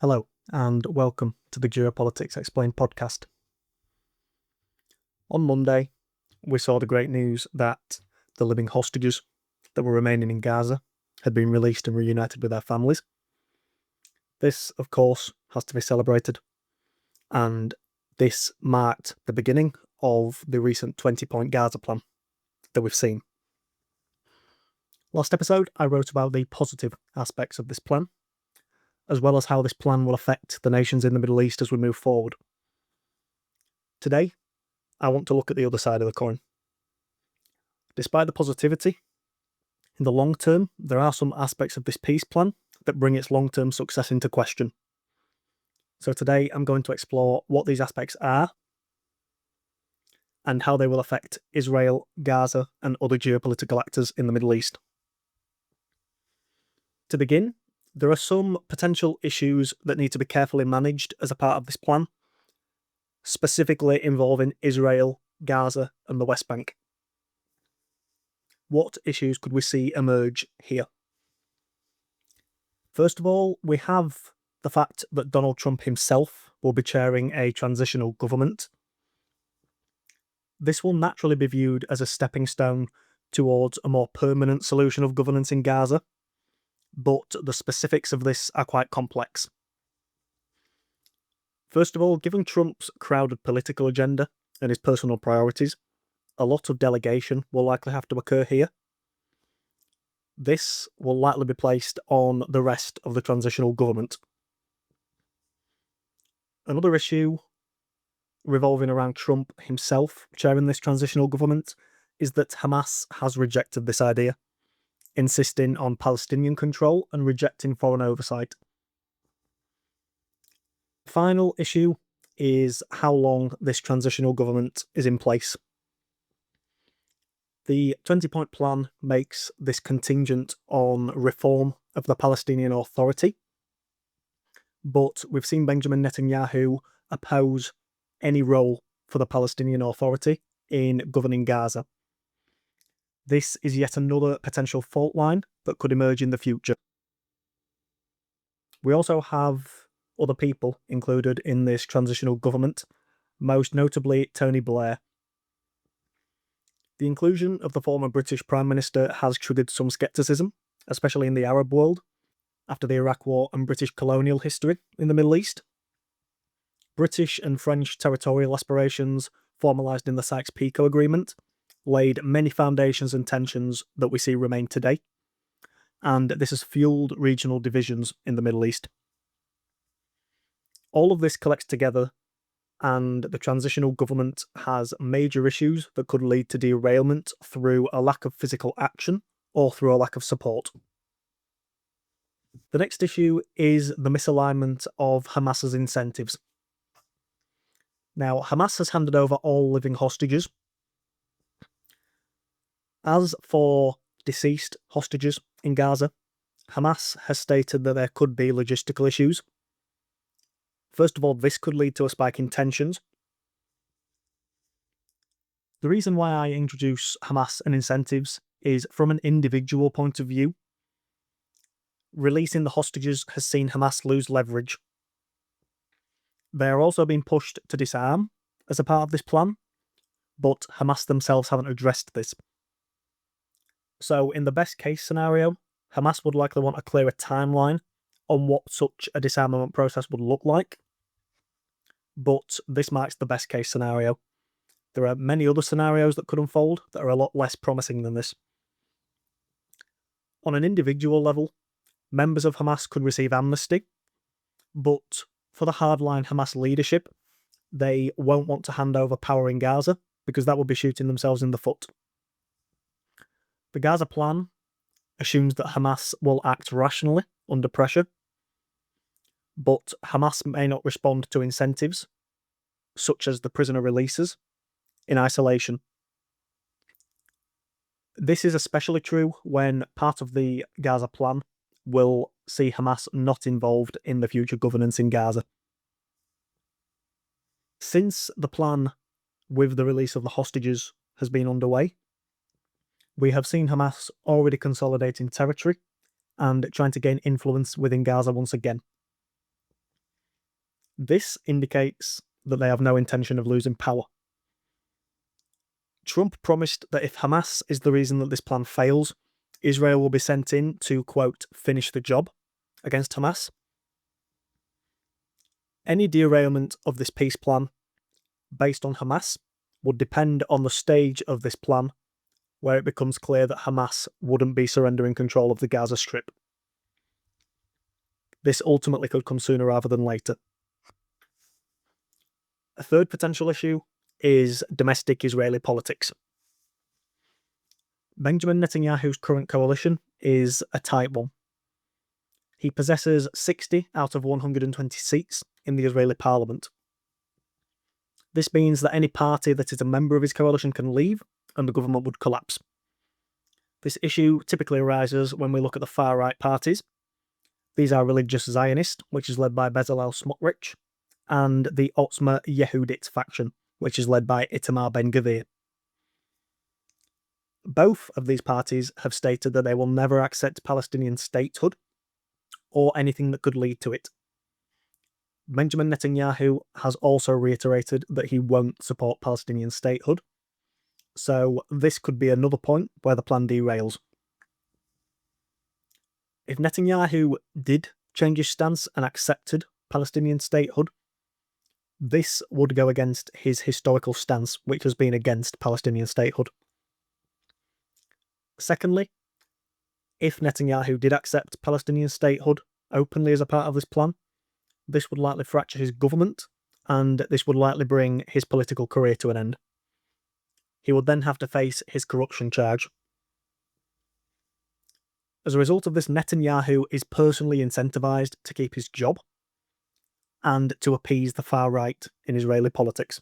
Hello, and welcome to the Geopolitics Explained podcast. On Monday, we saw the great news that the living hostages that were remaining in Gaza had been released and reunited with their families. This, of course, has to be celebrated, and this marked the beginning of the recent 20-point Gaza Plan that we've seen. Last episode, I wrote about the positive aspects of this plan, as well as how this plan will affect the nations in the Middle East as we move forward. Today, I want to look at the other side of the coin. Despite the positivity, in the long term, there are some aspects of this peace plan that bring its long-term success into question. So today, I'm going to explore what these aspects are and how they will affect Israel, Gaza, and other geopolitical actors in the Middle East. To begin, there are some potential issues that need to be carefully managed as a part of this plan, specifically involving Israel, Gaza, and the West Bank. What issues could we see emerge here? First of all, we have the fact that Donald Trump himself will be chairing a transitional government. This will naturally be viewed as a stepping stone towards a more permanent solution of governance in Gaza, but the specifics of this are quite complex. First of all, given Trump's crowded political agenda and his personal priorities, a lot of delegation will likely have to occur here. This will likely be placed on the rest of the transitional government. Another issue revolving around Trump himself chairing this transitional government is that Hamas has rejected this idea, insisting on Palestinian control and rejecting foreign oversight. The final issue is how long this transitional government is in place. The 20-point plan makes this contingent on reform of the Palestinian Authority, but we've seen Benjamin Netanyahu oppose any role for the Palestinian Authority in governing Gaza. This is yet another potential fault line that could emerge in the future. We also have other people included in this transitional government, most notably Tony Blair. The inclusion of the former British Prime Minister has triggered some scepticism, especially in the Arab world, after the Iraq War and British colonial history in the Middle East. British and French territorial aspirations, formalised in the Sykes-Picot Agreement, laid many foundations and tensions that we see remain today, and this has fueled regional divisions in the Middle East. All of this collects together, and the transitional government has major issues that could lead to derailment through a lack of physical action or through a lack of support. The next issue is the misalignment of Hamas's incentives. Now, Hamas has handed over all living hostages. As for deceased hostages in Gaza, Hamas has stated that there could be logistical issues. First of all, this could lead to a spike in tensions. The reason why I introduce Hamas and incentives is from an individual point of view. Releasing the hostages has seen Hamas lose leverage. They are also being pushed to disarm as a part of this plan, but Hamas themselves haven't addressed this. So in the best case scenario, Hamas would likely want a clearer timeline on what such a disarmament process would look like, but this marks the best case scenario. There are many other scenarios that could unfold that are a lot less promising than this. On an individual level, members of Hamas could receive amnesty, but for the hardline Hamas leadership, they won't want to hand over power in Gaza because that would be shooting themselves in the foot. The Gaza plan assumes that Hamas will act rationally under pressure, but Hamas may not respond to incentives, such as the prisoner releases, in isolation. This is especially true when part of the Gaza plan will see Hamas not involved in the future governance in Gaza. Since the plan with the release of the hostages has been underway, we have seen Hamas already consolidating territory and trying to gain influence within Gaza once again. This indicates that they have no intention of losing power. Trump promised that if Hamas is the reason that this plan fails, Israel will be sent in to, quote, finish the job against Hamas. Any derailment of this peace plan based on Hamas would depend on the stage of this plan where it becomes clear that Hamas wouldn't be surrendering control of the Gaza Strip. This ultimately could come sooner rather than later. A third potential issue is domestic Israeli politics. Benjamin Netanyahu's current coalition is a tight one. He possesses 60 out of 120 seats in the Israeli parliament. This means that any party that is a member of his coalition can leave and the government would collapse. This issue typically arises when we look at the far-right parties. These are Religious Zionist, which is led by Bezalel Smotrich, and the Otzma Yehudit faction, which is led by Itamar Ben-Gvir. Both of these parties have stated that they will never accept Palestinian statehood or anything that could lead to it. Benjamin Netanyahu has also reiterated that he won't support Palestinian statehood, so this could be another point where the plan derails. If Netanyahu did change his stance and accepted Palestinian statehood, this would go against his historical stance, which has been against Palestinian statehood. Secondly, if Netanyahu did accept Palestinian statehood openly as a part of this plan, this would likely fracture his government, and this would likely bring his political career to an end. He would then have to face his corruption charge. As a result of this, Netanyahu is personally incentivized to keep his job and to appease the far right in Israeli politics.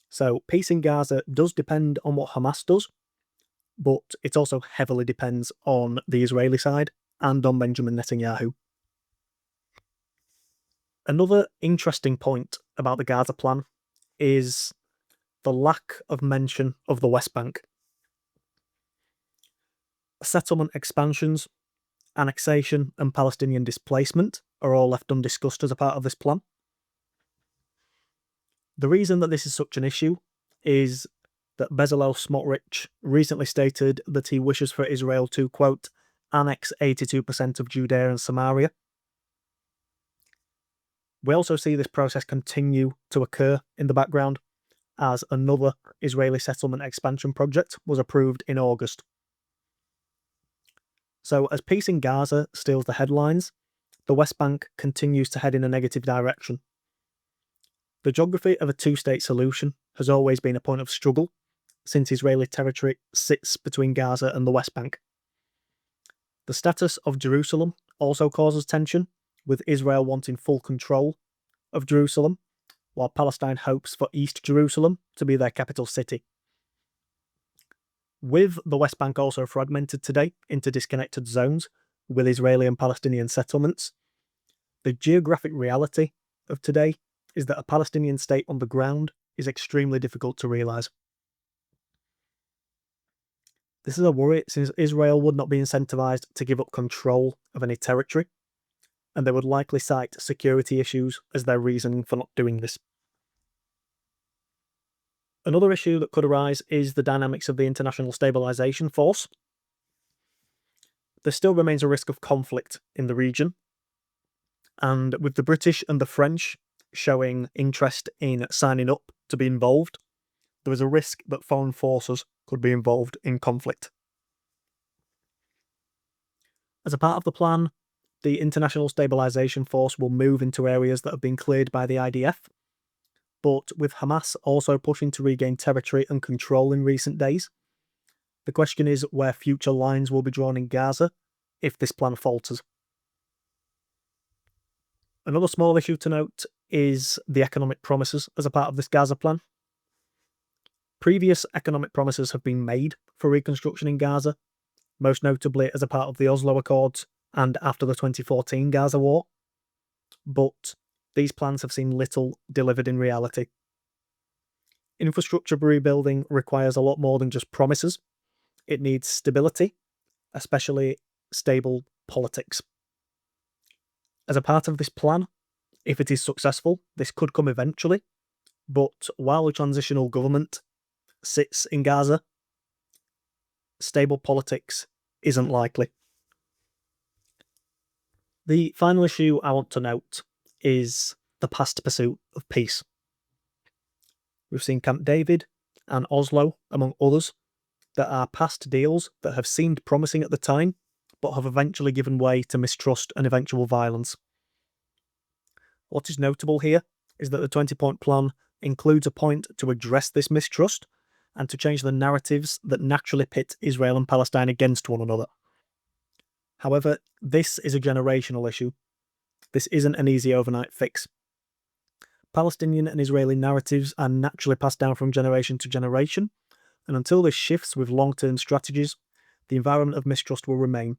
So peace in Gaza does depend on what Hamas does, but it also heavily depends on the Israeli side and on Benjamin Netanyahu. Another interesting point about the Gaza plan is the lack of mention of the West Bank. Settlement expansions, annexation, and Palestinian displacement are all left undiscussed as a part of this plan. The reason that this is such an issue is that Bezalel Smotrich recently stated that he wishes for Israel to, quote, annex 82% of Judea and Samaria. We also see this process continue to occur in the background as another Israeli settlement expansion project was approved in August. So as peace in Gaza steals the headlines, the West Bank continues to head in a negative direction. The geography of a two-state solution has always been a point of struggle since Israeli territory sits between Gaza and the West Bank. The status of Jerusalem also causes tension, with Israel wanting full control of Jerusalem, while Palestine hopes for East Jerusalem to be their capital city. With the West Bank also fragmented today into disconnected zones with Israeli and Palestinian settlements, the geographic reality of today is that a Palestinian state on the ground is extremely difficult to realise. This is a worry since Israel would not be incentivised to give up control of any territory, and they would likely cite security issues as their reason for not doing this. Another issue that could arise is the dynamics of the International Stabilisation Force. There still remains a risk of conflict in the region, and with the British and the French showing interest in signing up to be involved, there is a risk that foreign forces could be involved in conflict. As a part of the plan, the International Stabilisation Force will move into areas that have been cleared by the IDF, but with Hamas also pushing to regain territory and control in recent days, the question is where future lines will be drawn in Gaza if this plan falters. Another small issue to note is the economic promises as a part of this Gaza plan. Previous economic promises have been made for reconstruction in Gaza, most notably as a part of the Oslo Accords and after the 2014 Gaza war, but these plans have seen little delivered in reality. Infrastructure rebuilding requires a lot more than just promises. It needs stability, especially stable politics. As a part of this plan, If it is successful, this could come eventually, but while a transitional government sits in Gaza, stable politics isn't likely. The final issue I want to note is the past pursuit of peace. We've seen Camp David and Oslo, among others, that are past deals that have seemed promising at the time, but have eventually given way to mistrust and eventual violence. What is notable here is that the 20-point plan includes a point to address this mistrust and to change the narratives that naturally pit Israel and Palestine against one another. However, this is a generational issue. This isn't an easy overnight fix. Palestinian and Israeli narratives are naturally passed down from generation to generation, and until this shifts with long-term strategies, the environment of mistrust will remain.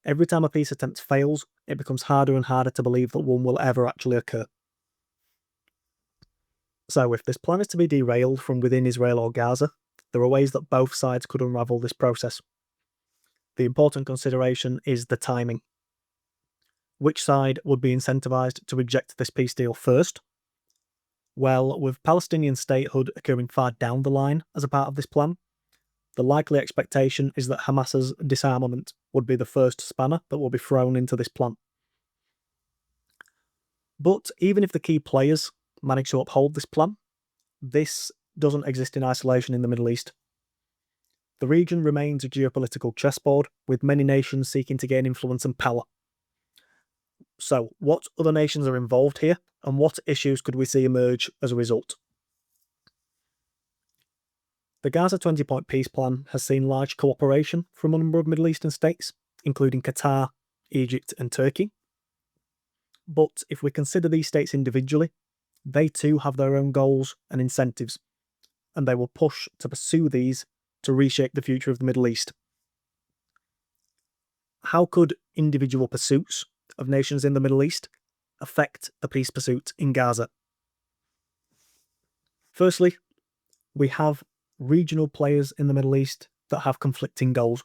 Every time a peace attempt fails, it becomes harder and harder to believe that one will ever actually occur. So if this plan is to be derailed from within Israel or Gaza, there are ways that both sides could unravel this process. The important consideration is the timing. Which side would be incentivized to reject this peace deal first? Well, with Palestinian statehood occurring far down the line as a part of this plan, the likely expectation is that Hamas's disarmament would be the first spanner that will be thrown into this plan. But even if the key players manage to uphold this plan, this doesn't exist in isolation in the Middle East. The region remains a geopolitical chessboard, with many nations seeking to gain influence and power. So, what other nations are involved here, and what issues could we see emerge as a result? The Gaza 20-point peace plan has seen large cooperation from a number of Middle Eastern states, including Qatar, Egypt, and Turkey. But if we consider these states individually, they too have their own goals and incentives, and they will push to pursue these to reshape the future of the Middle East. How could individual pursuits of nations in the Middle East affect the peace pursuit in Gaza? Firstly, we have regional players in the Middle East that have conflicting goals.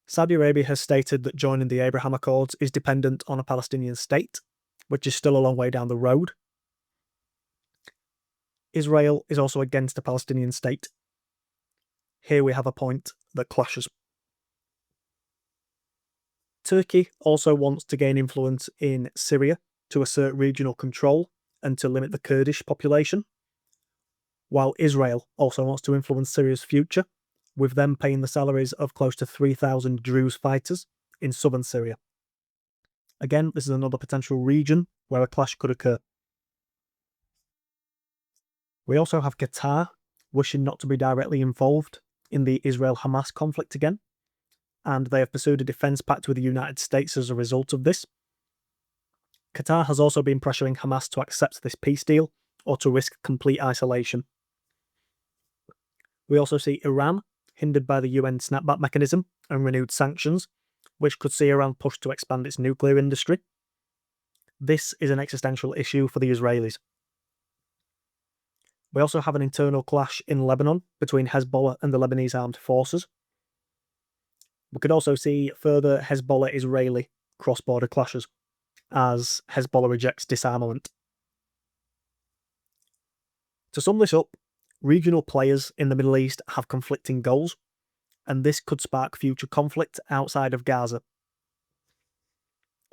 Saudi Arabia has stated that joining the Abraham Accords is dependent on a Palestinian state, which is still a long way down the road. Israel is also against a Palestinian state. Here we have a point that clashes. Turkey also wants to gain influence in Syria to assert regional control and to limit the Kurdish population, while Israel also wants to influence Syria's future, with them paying the salaries of close to 3,000 Druze fighters in southern Syria. Again, this is another potential region where a clash could occur. We also have Qatar wishing not to be directly involved in the Israel-Hamas conflict again, and they have pursued a defence pact with the United States as a result of this. Qatar has also been pressuring Hamas to accept this peace deal or to risk complete isolation. We also see Iran hindered by the UN snapback mechanism and renewed sanctions, which could see Iran pushed to expand its nuclear industry. This is an existential issue for the Israelis. We also have an internal clash in Lebanon between Hezbollah and the Lebanese armed forces. We could also see further Hezbollah-Israeli cross-border clashes, as Hezbollah rejects disarmament. To sum this up, regional players in the Middle East have conflicting goals, and this could spark future conflict outside of Gaza.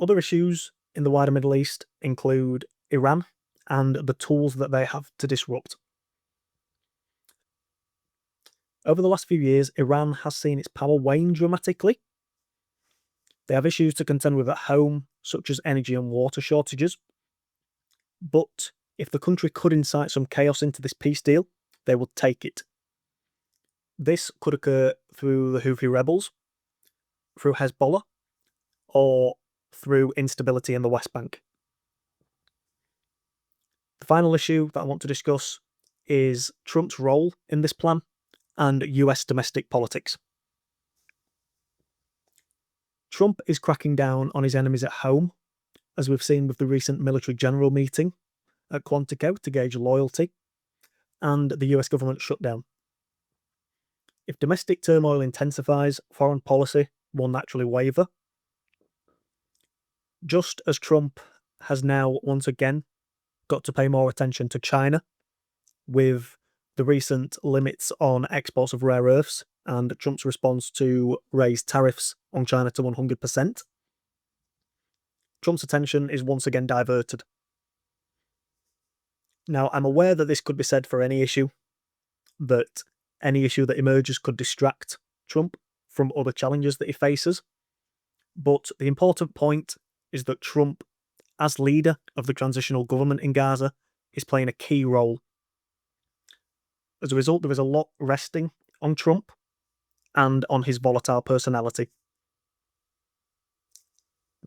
Other issues in the wider Middle East include Iran and the tools that they have to disrupt. Over the last few years, Iran has seen its power wane dramatically. They have issues to contend with at home, such as energy and water shortages. But if the country could incite some chaos into this peace deal, they would take it. This could occur through the Houthi rebels, through Hezbollah, or through instability in the West Bank. The final issue that I want to discuss is Trump's role in this plan and US domestic politics. Trump is cracking down on his enemies at home, as we've seen with the recent military general meeting at Quantico to gauge loyalty, and the US government shutdown. If domestic turmoil intensifies, foreign policy will naturally waver. Just as Trump has now once again got to pay more attention to China with the recent limits on exports of rare earths and Trump's response to raise tariffs on China to 100%, Trump's attention is once again diverted. Now, I'm aware that this could be said for any issue, that any issue that emerges could distract Trump from other challenges that he faces. But the important point is that Trump, as leader of the transitional government in Gaza, is playing a key role. As a result, there is a lot resting on Trump and on his volatile personality.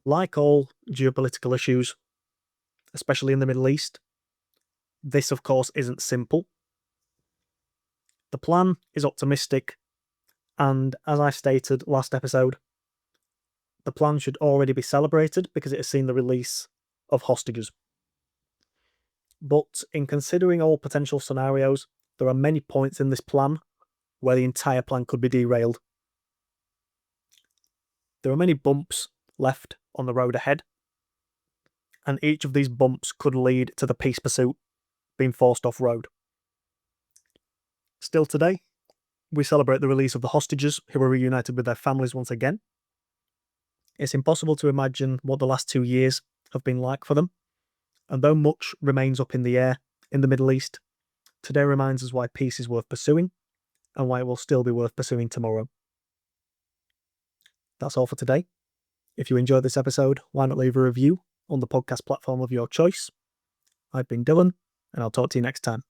Like all geopolitical issues, especially in the Middle East, this, of course, isn't simple. The plan is optimistic, and as I stated last episode, the plan should already be celebrated because it has seen the release of hostages. But in considering all potential scenarios, there are many points in this plan where the entire plan could be derailed. There are many bumps left on the road ahead, and each of these bumps could lead to the peace pursuit being forced off-road. Still today, we celebrate the release of the hostages who were reunited with their families once again. It's impossible to imagine what the last 2 years have been like for them, and though much remains up in the air in the Middle East, today reminds us why peace is worth pursuing and why it will still be worth pursuing tomorrow. That's all for today. If you enjoyed this episode, why not leave a review on the podcast platform of your choice? I've been Dylan, and I'll talk to you next time.